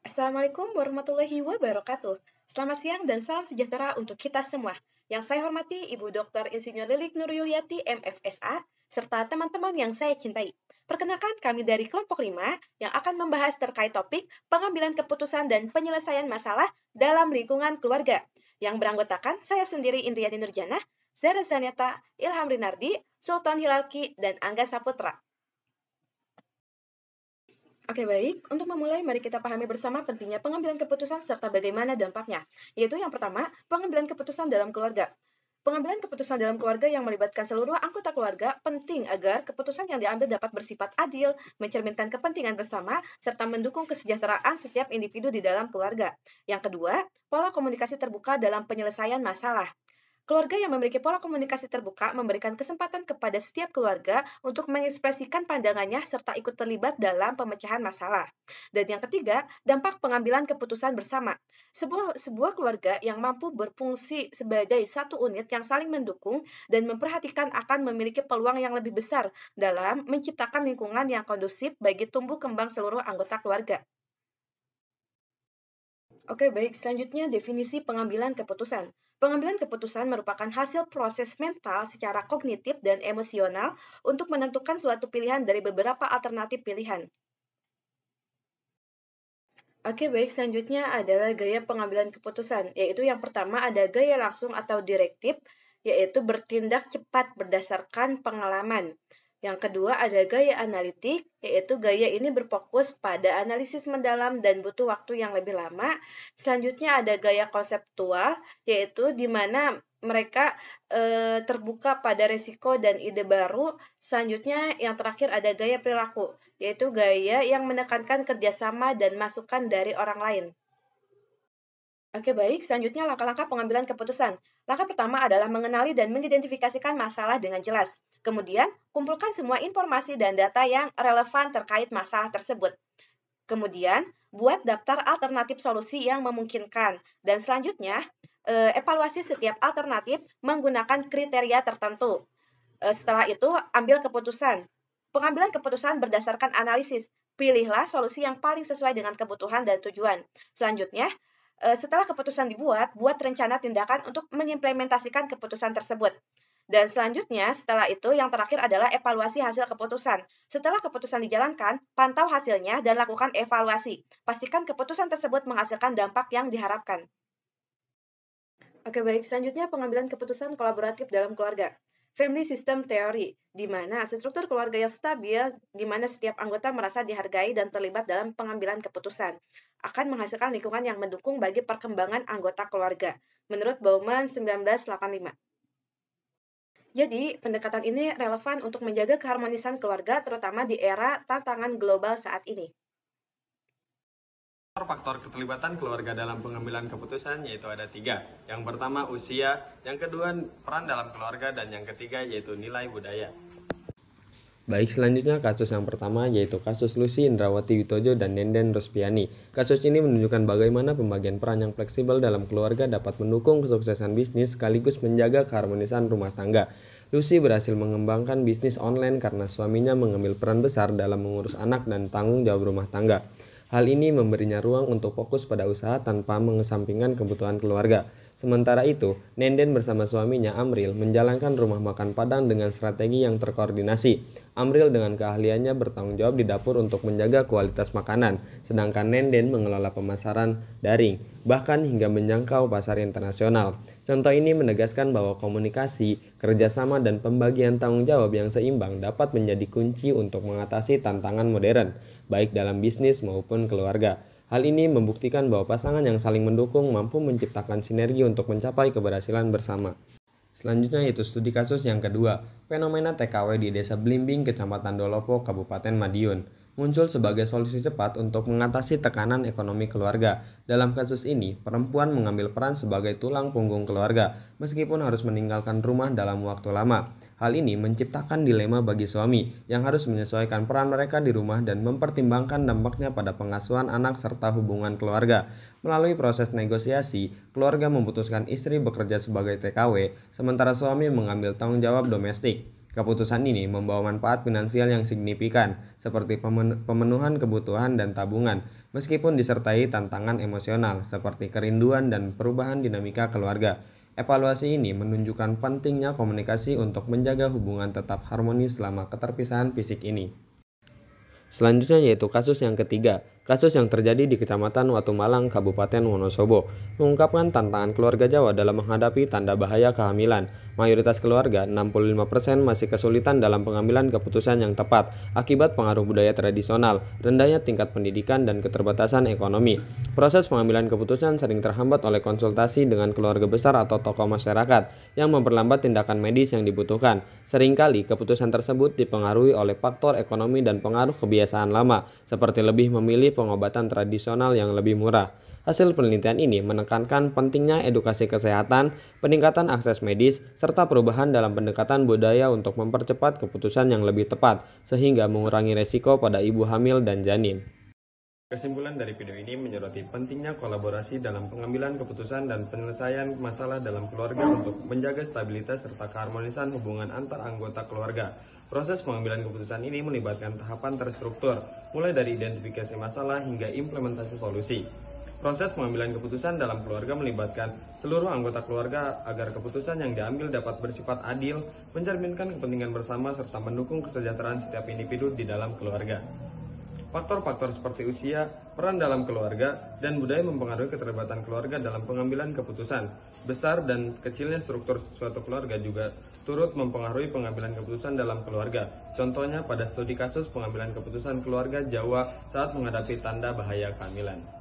Assalamualaikum warahmatullahi wabarakatuh. Selamat siang dan salam sejahtera untuk kita semua. Yang saya hormati Ibu Dr. Insinyur Lilik Nuryuliati MFSA, serta teman-teman yang saya cintai. Perkenalkan kami dari kelompok 5 yang akan membahas terkait topik pengambilan keputusan dan penyelesaian masalah dalam lingkungan keluarga. Yang beranggotakan saya sendiri Indriani Nurjana, Zara Zanyata, Ilham Rinardi, Sultan Hilalki, dan Angga Saputra. Oke, baik. Untuk memulai, mari kita pahami bersama pentingnya pengambilan keputusan serta bagaimana dampaknya. Yaitu yang pertama, pengambilan keputusan dalam keluarga. Pengambilan keputusan dalam keluarga yang melibatkan seluruh anggota keluarga penting agar keputusan yang diambil dapat bersifat adil, mencerminkan kepentingan bersama, serta mendukung kesejahteraan setiap individu di dalam keluarga. Yang kedua, pola komunikasi terbuka dalam penyelesaian masalah. Keluarga yang memiliki pola komunikasi terbuka memberikan kesempatan kepada setiap keluarga untuk mengekspresikan pandangannya serta ikut terlibat dalam pemecahan masalah. Dan yang ketiga, dampak pengambilan keputusan bersama. Sebuah keluarga yang mampu berfungsi sebagai satu unit yang saling mendukung dan memperhatikan akan memiliki peluang yang lebih besar dalam menciptakan lingkungan yang kondusif bagi tumbuh kembang seluruh anggota keluarga. Oke, baik. Selanjutnya, definisi pengambilan keputusan. Pengambilan keputusan merupakan hasil proses mental secara kognitif dan emosional untuk menentukan suatu pilihan dari beberapa alternatif pilihan. Oke, baik. Selanjutnya adalah gaya pengambilan keputusan, yaitu yang pertama ada gaya langsung atau direktif, yaitu bertindak cepat berdasarkan pengalaman. Yang kedua ada gaya analitik, yaitu gaya ini berfokus pada analisis mendalam dan butuh waktu yang lebih lama. Selanjutnya ada gaya konseptual, yaitu di mana mereka terbuka pada risiko dan ide baru. Selanjutnya yang terakhir ada gaya perilaku, yaitu gaya yang menekankan kerjasama dan masukan dari orang lain. Oke, baik. Selanjutnya langkah-langkah pengambilan keputusan. Langkah pertama adalah mengenali dan mengidentifikasikan masalah dengan jelas. Kemudian, kumpulkan semua informasi dan data yang relevan terkait masalah tersebut. Kemudian, buat daftar alternatif solusi yang memungkinkan. Dan selanjutnya, evaluasi setiap alternatif menggunakan kriteria tertentu. Setelah itu, ambil keputusan. Pengambilan keputusan berdasarkan analisis. Pilihlah solusi yang paling sesuai dengan kebutuhan dan tujuan. Selanjutnya, setelah keputusan dibuat, buat rencana tindakan untuk mengimplementasikan keputusan tersebut. Dan selanjutnya, setelah itu yang terakhir adalah evaluasi hasil keputusan. Setelah keputusan dijalankan, pantau hasilnya dan lakukan evaluasi. Pastikan keputusan tersebut menghasilkan dampak yang diharapkan. Oke, baik. Selanjutnya pengambilan keputusan kolaboratif dalam keluarga. Family System Theory, di mana struktur keluarga yang stabil, di mana setiap anggota merasa dihargai dan terlibat dalam pengambilan keputusan, akan menghasilkan lingkungan yang mendukung bagi perkembangan anggota keluarga, menurut Bauman 1985. Jadi, pendekatan ini relevan untuk menjaga keharmonisan keluarga, terutama di era tantangan global saat ini. Faktor keterlibatan keluarga dalam pengambilan keputusan yaitu ada 3. Yang pertama usia, yang kedua peran dalam keluarga, dan yang ketiga yaitu nilai budaya. Baik, selanjutnya kasus yang pertama yaitu kasus Lucy Indrawati Witojo dan Nenden Rospiani. Kasus ini menunjukkan bagaimana pembagian peran yang fleksibel dalam keluarga dapat mendukung kesuksesan bisnis sekaligus menjaga keharmonisan rumah tangga. Lucy berhasil mengembangkan bisnis online karena suaminya mengambil peran besar dalam mengurus anak dan tanggung jawab rumah tangga. Hal ini memberinya ruang untuk fokus pada usaha tanpa mengesampingkan kebutuhan keluarga. Sementara itu, Nenden bersama suaminya Amril menjalankan rumah makan Padang dengan strategi yang terkoordinasi. Amril dengan keahliannya bertanggung jawab di dapur untuk menjaga kualitas makanan, sedangkan Nenden mengelola pemasaran daring, bahkan hingga menjangkau pasar internasional. Contoh ini menegaskan bahwa komunikasi, kerjasama, dan pembagian tanggung jawab yang seimbang dapat menjadi kunci untuk mengatasi tantangan modern, baik dalam bisnis maupun keluarga. Hal ini membuktikan bahwa pasangan yang saling mendukung mampu menciptakan sinergi untuk mencapai keberhasilan bersama. Selanjutnya itu studi kasus yang kedua, fenomena TKW di Desa Blimbing, Kecamatan Dolopo, Kabupaten Madiun, muncul sebagai solusi cepat untuk mengatasi tekanan ekonomi keluarga. Dalam kasus ini, perempuan mengambil peran sebagai tulang punggung keluarga, meskipun harus meninggalkan rumah dalam waktu lama. Hal ini menciptakan dilema bagi suami yang harus menyesuaikan peran mereka di rumah dan mempertimbangkan dampaknya pada pengasuhan anak serta hubungan keluarga. Melalui proses negosiasi, keluarga memutuskan istri bekerja sebagai TKW, sementara suami mengambil tanggung jawab domestik. Keputusan ini membawa manfaat finansial yang signifikan, seperti pemenuhan kebutuhan dan tabungan, meskipun disertai tantangan emosional seperti kerinduan dan perubahan dinamika keluarga. Evaluasi ini menunjukkan pentingnya komunikasi untuk menjaga hubungan tetap harmonis selama keterpisahan fisik ini. Selanjutnya yaitu kasus yang ketiga. Kasus yang terjadi di Kecamatan Watu Malang, Kabupaten Wonosobo, mengungkapkan tantangan keluarga Jawa dalam menghadapi tanda bahaya kehamilan. Mayoritas keluarga, 65%, masih kesulitan dalam pengambilan keputusan yang tepat akibat pengaruh budaya tradisional, rendahnya tingkat pendidikan, dan keterbatasan ekonomi. Proses pengambilan keputusan sering terhambat oleh konsultasi dengan keluarga besar atau tokoh masyarakat yang memperlambat tindakan medis yang dibutuhkan. Seringkali keputusan tersebut dipengaruhi oleh faktor ekonomi dan pengaruh kebiasaan lama, seperti lebih memilih pengobatan tradisional yang lebih murah. Hasil penelitian ini menekankan pentingnya edukasi kesehatan, peningkatan akses medis, serta perubahan dalam pendekatan budaya untuk mempercepat keputusan yang lebih tepat, sehingga mengurangi resiko pada ibu hamil dan janin. Kesimpulan dari video ini menyoroti pentingnya kolaborasi dalam pengambilan keputusan dan penyelesaian masalah dalam keluarga untuk menjaga stabilitas serta keharmonisan hubungan antar anggota keluarga. Proses pengambilan keputusan ini melibatkan tahapan terstruktur, mulai dari identifikasi masalah hingga implementasi solusi. Proses pengambilan keputusan dalam keluarga melibatkan seluruh anggota keluarga agar keputusan yang diambil dapat bersifat adil, mencerminkan kepentingan bersama, serta mendukung kesejahteraan setiap individu di dalam keluarga. Faktor-faktor seperti usia, peran dalam keluarga, dan budaya mempengaruhi keterlibatan keluarga dalam pengambilan keputusan. Besar dan kecilnya struktur suatu keluarga juga turut mempengaruhi pengambilan keputusan dalam keluarga. Contohnya pada studi kasus pengambilan keputusan keluarga Jawa saat menghadapi tanda bahaya kehamilan.